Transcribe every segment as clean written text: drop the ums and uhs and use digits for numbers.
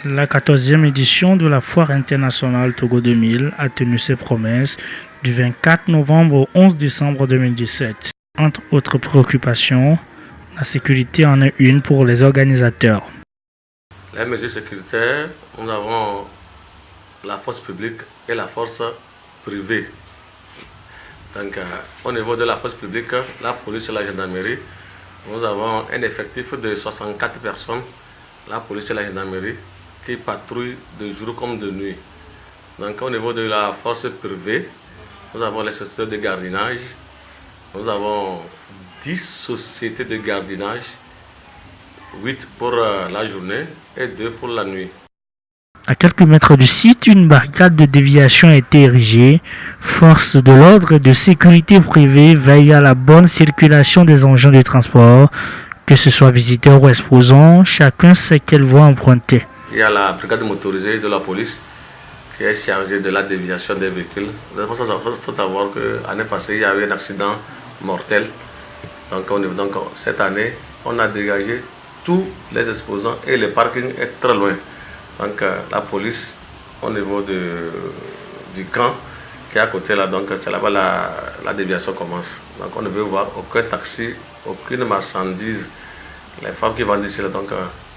La 14e édition de la Foire internationale Togo 2000 a tenu ses promesses du 24 novembre au 11 décembre 2017. Entre autres préoccupations, la sécurité en est une pour les organisateurs. Les mesures sécuritaires, nous avons la force publique et la force privée. Donc, au niveau de la force publique, la police et la gendarmerie, nous avons un effectif de 64 personnes, la police et la gendarmerie, qui patrouillent de jour comme de nuit. Donc, au niveau de la force privée, nous avons les sociétés de gardiennage. Nous avons 10 sociétés de gardiennage, 8 pour la journée et 2 pour la nuit. À quelques mètres du site, une barricade de déviation a été érigée. Forces de l'ordre et de sécurité privée veillent à la bonne circulation des engins de transport. Que ce soit visiteurs ou exposants, chacun sait quelle voie emprunter. Il y a la brigade motorisée de la police qui est chargée de la déviation des véhicules. Il faut savoir que l'année passée, il y a eu un accident mortel. Donc cette année, on a dégagé tous les exposants et le parking est très loin. Donc la police au niveau du camp qui est à côté là, donc c'est là-bas la déviation commence. Donc on ne veut voir aucun taxi, aucune marchandise. Les femmes qui vendent ici là, donc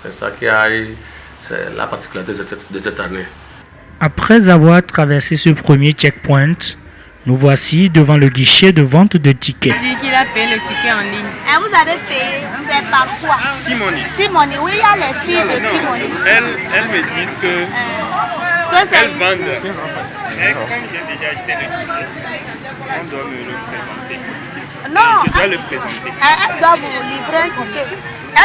c'est ça qui c'est la particularité de cette année. Après avoir traversé ce premier checkpoint, nous voici devant le guichet de vente de tickets. Il dit qu'il a payé le ticket en ligne. Vous avez payé, c'est par quoi? Timoni. Timoni, oui, il y a les filles de Timoni. Elles me disent que elles vendent. Et comme j'ai déjà acheté le ticket, on doit me le présenter. Non, je dois le présenter. Elle doit vous livrer un ticket.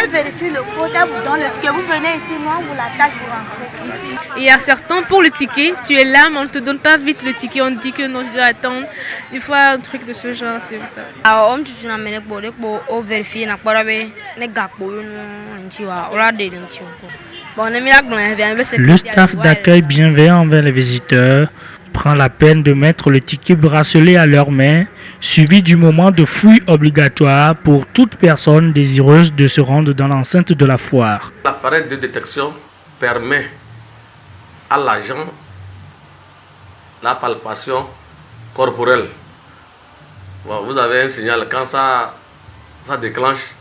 Elle vérifie le code, elle vous donne le ticket. Vous venez ici, moi, on vous l'attache, vous rentrez ici. Il y a certains, pour le ticket, tu es là, mais on ne te donne pas vite le ticket. On te dit que non, tu dois attendre. Il faut un truc de ce genre, c'est ça. Alors, on tu n'as mené pour vérifier n'a pas les gars pour Le staff d'accueil bienveillant envers les visiteurs prend la peine de mettre le ticket bracelet à leurs mains, suivi du moment de fouille obligatoire pour toute personne désireuse de se rendre dans l'enceinte de la foire. L'appareil de détection permet à l'agent la palpation corporelle. Bon, vous avez un signal, quand ça déclenche,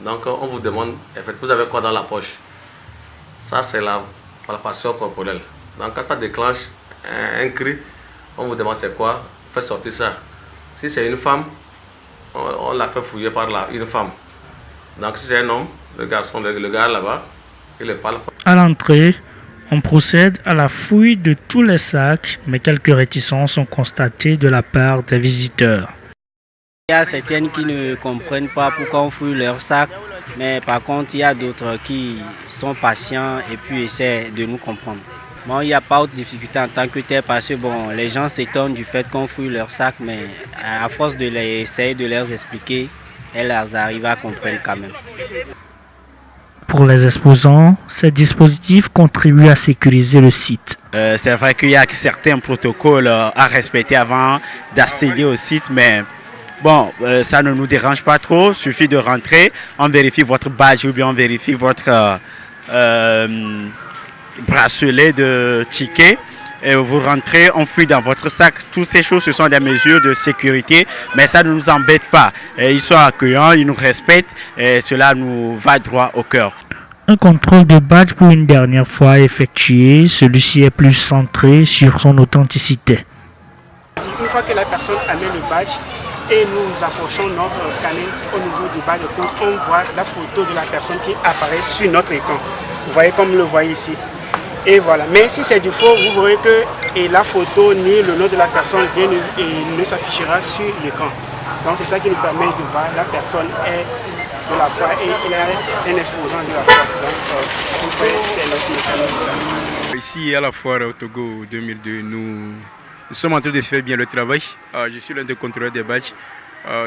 donc on vous demande, vous avez quoi dans la poche? Ça c'est la palpation corporelle. Donc quand ça déclenche un cri, on vous demande c'est quoi, faites sortir ça. Si c'est une femme, on la fait fouiller par une femme. Donc si c'est un homme, le garçon, le gars là-bas, il le parle. À l'entrée, on procède à la fouille de tous les sacs, mais quelques réticences sont constatées de la part des visiteurs. Il y a certaines qui ne comprennent pas pourquoi on fouille leurs sacs, mais par contre il y a d'autres qui sont patients et puis essaient de nous comprendre. Bon, il n'y a pas de difficulté en tant que tel parce que bon, les gens s'étonnent du fait qu'on fouille leurs sacs, mais à force de essayer de leur expliquer, elles arrivent à comprendre quand même. Pour les exposants, ces dispositifs contribuent à sécuriser le site. C'est vrai qu'il y a certains protocoles à respecter avant d'accéder au site, mais bon, ça ne nous dérange pas trop. Il suffit de rentrer, on vérifie votre badge ou bien on vérifie votre bracelet de ticket. Et vous rentrez, on fouille dans votre sac. Toutes ces choses, ce sont des mesures de sécurité, mais ça ne nous embête pas. Et ils sont accueillants, ils nous respectent et cela nous va droit au cœur. Un contrôle de badge pour une dernière fois effectué, celui-ci est plus centré sur son authenticité. Une fois que la personne a mis le badge et nous approchons notre scanner au niveau du badge, on voit la photo de la personne qui apparaît sur notre écran. Vous voyez comme vous le voyez ici. Et voilà. Mais si c'est du faux, vous verrez que la photo ni le nom de la personne ne s'affichera sur l'écran. Donc c'est ça qui nous permet de voir la personne est de la foi et c'est un exposant de la foi. Donc c'est notre mécanisme. Ici à la foire au Togo 2002, nous sommes en train de faire bien le travail. Je suis l'un des contrôleurs des badges.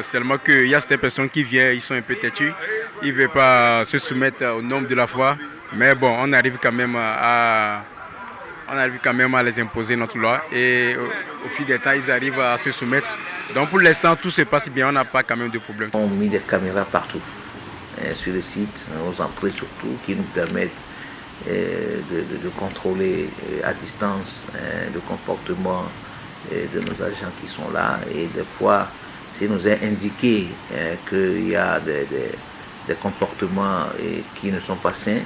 Seulement qu'il y a certaines personnes qui viennent, ils sont un peu têtus. Ils ne veulent pas se soumettre au nombre de la foire. Mais bon, on arrive quand même à les imposer notre loi et au fil des temps, ils arrivent à se soumettre. Donc pour l'instant, tout se passe bien, on n'a pas quand même de problème. On a mis des caméras partout sur le site, aux entrées surtout, qui nous permettent de contrôler à distance le comportement de nos agents qui sont là. Et des fois, s'il nous est indiqué qu'il y a des comportements qui ne sont pas sains,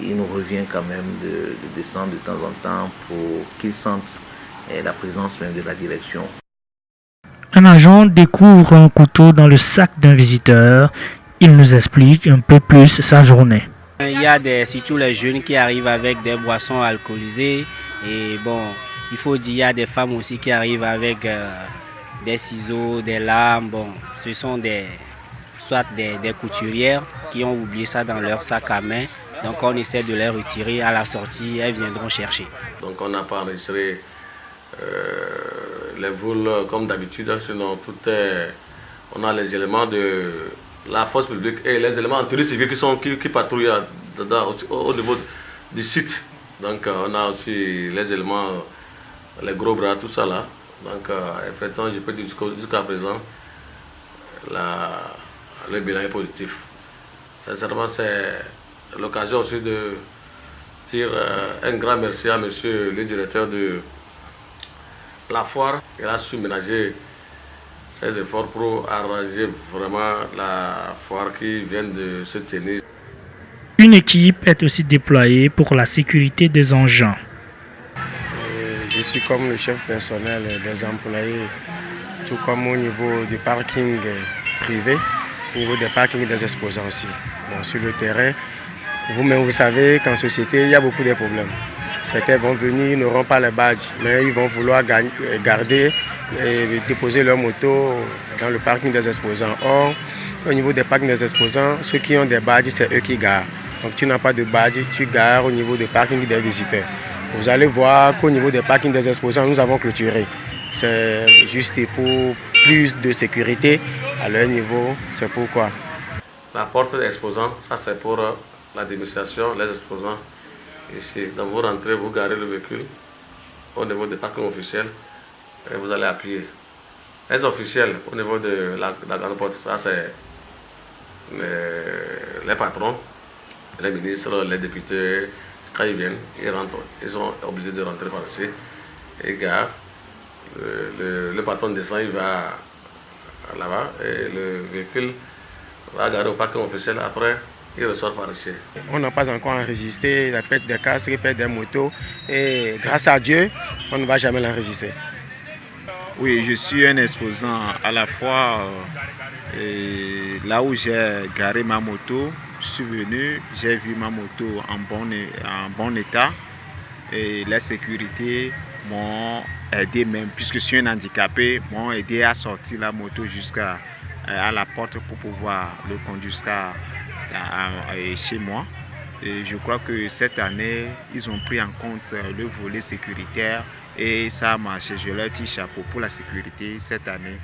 il nous revient quand même de descendre de temps en temps pour qu'ils sentent la présence même de la direction. Un agent découvre un couteau dans le sac d'un visiteur. Il nous explique un peu plus sa journée. Il y a surtout les jeunes qui arrivent avec des boissons alcoolisées. Et bon, il faut dire, il y a des femmes aussi qui arrivent avec des ciseaux, des lames. Bon, ce sont soit des couturières qui ont oublié ça dans leur sac à main. Donc on essaie de les retirer à la sortie, elles viendront chercher. Donc on n'a pas enregistré les vols comme d'habitude, sinon on a les éléments de la force publique et les éléments anti-civils qui patrouillent au niveau du site. Donc on a aussi les éléments, les gros bras, tout ça là. Donc effectivement, je peux dire jusqu'à présent, le bilan est positif. Sincèrement, c'est l'occasion aussi de dire un grand merci à monsieur le directeur de la foire. Il a su ménager ses efforts pour arranger vraiment la foire qui vient de se tenir. Une équipe est aussi déployée pour la sécurité des engins. Je suis comme le chef personnel des employés, tout comme au niveau du parking privé, au niveau des parkings des exposants aussi. Bon, sur le terrain, vous-même vous savez qu'en société, il y a beaucoup de problèmes. Certains vont venir, ils n'auront pas les badges, mais ils vont vouloir garder et déposer leur moto dans le parking des exposants. Or, au niveau des parkings des exposants, ceux qui ont des badges, c'est eux qui garent. Donc tu n'as pas de badge, tu gares au niveau des parkings des visiteurs. Vous allez voir qu'au niveau des parkings des exposants, nous avons clôturé. C'est juste pour plus de sécurité à leur niveau, c'est pourquoi. La porte des exposants, ça c'est pour l'administration, les exposants. Ici, donc vous rentrez, vous garez le véhicule au niveau des parkings officiels et vous allez appuyer. Les officiels, au niveau de la grande porte, ça c'est les patrons, les ministres, les députés. Quand ils viennent, ils rentrent, ils sont obligés de rentrer par ici. Ils garent, le patron descend, il va là-bas et le véhicule va garer au parking officiel. Après, il ressort par ici. On n'a pas encore enregistré la perte des casques, la perte des motos. Et grâce à Dieu, on ne va jamais l'enregistrer. Oui, je suis un exposant à la fois là où j'ai garé ma moto. Je suis venu, j'ai vu ma moto en bon état et la sécurité m'ont aidé même, puisque je suis un handicapé, m'ont aidé à sortir la moto jusqu'à la porte pour pouvoir le conduire jusqu'à chez moi. Et je crois que cette année, ils ont pris en compte le volet sécuritaire et ça a marché. Je leur dis chapeau pour la sécurité cette année.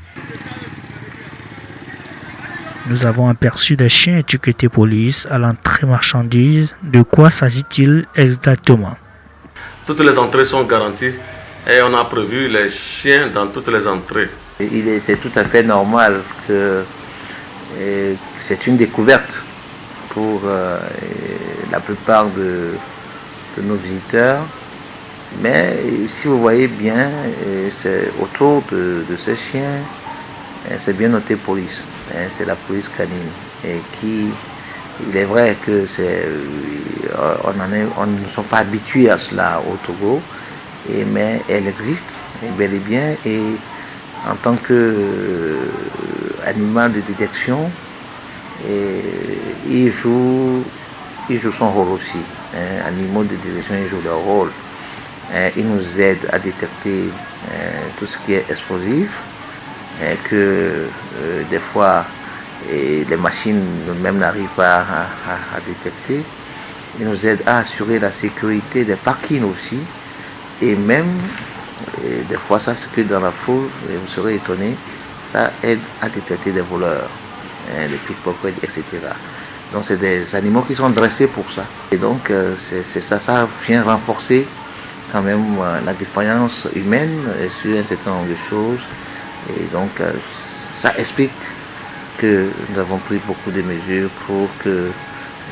Nous avons aperçu des chiens étiquetés police à l'entrée marchandises. De quoi s'agit-il exactement? Toutes les entrées sont garanties et on a prévu les chiens dans toutes les entrées. C'est tout à fait normal que c'est une découverte pour la plupart de nos visiteurs. Mais si vous voyez bien, c'est autour de ces chiens, c'est bien noté police. C'est la police canine. Et il est vrai que on ne sont pas habitués à cela au Togo, mais elle existe bel et bien. Et en tant qu'animal de détection, il joue son rôle aussi. Animaux de détection, ils jouent leur rôle. Il nous aide à détecter tout ce qui est explosif, que des fois les machines même n'arrivent pas à détecter. Il nous aide à assurer la sécurité des parkings aussi. Et même, des fois, ça c'est que dans la foule, et vous serez étonnés, ça aide à détecter des voleurs, des pickpockets, etc. Donc c'est des animaux qui sont dressés pour ça. Et donc ça vient renforcer quand même la défaillance humaine sur un certain nombre de choses. Et donc ça explique que nous avons pris beaucoup de mesures pour que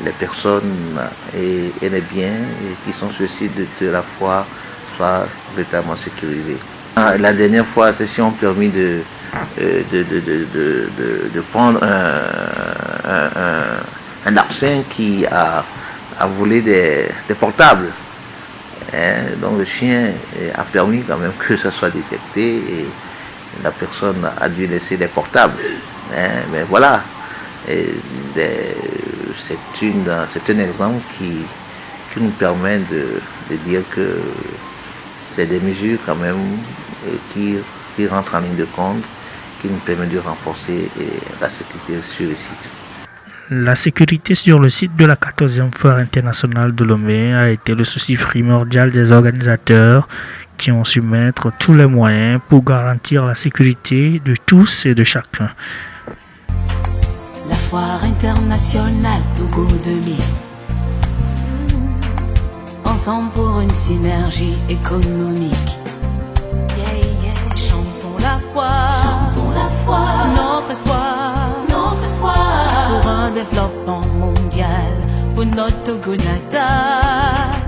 les personnes et les biens qui sont sur le site de la foire soient véritablement sécurisés. La dernière fois, ceux-ci ont permis de prendre un larcin qui a volé des portables. Donc le chien a permis quand même que ça soit détecté et la personne a dû laisser des portables. Mais voilà, c'est un exemple qui nous permet de dire que c'est des mesures quand même qui rentrent en ligne de compte, qui nous permettent de renforcer la sécurité sur le site. La sécurité sur le site de la 14e foire internationale de Lomé a été le souci primordial des organisateurs qui ont su mettre tous les moyens pour garantir la sécurité de tous et de chacun. La foire internationale Togo 2000. Ensemble pour une synergie économique. Chantons la foi, notre espoir, pour un développement mondial, pour notre Togo natal.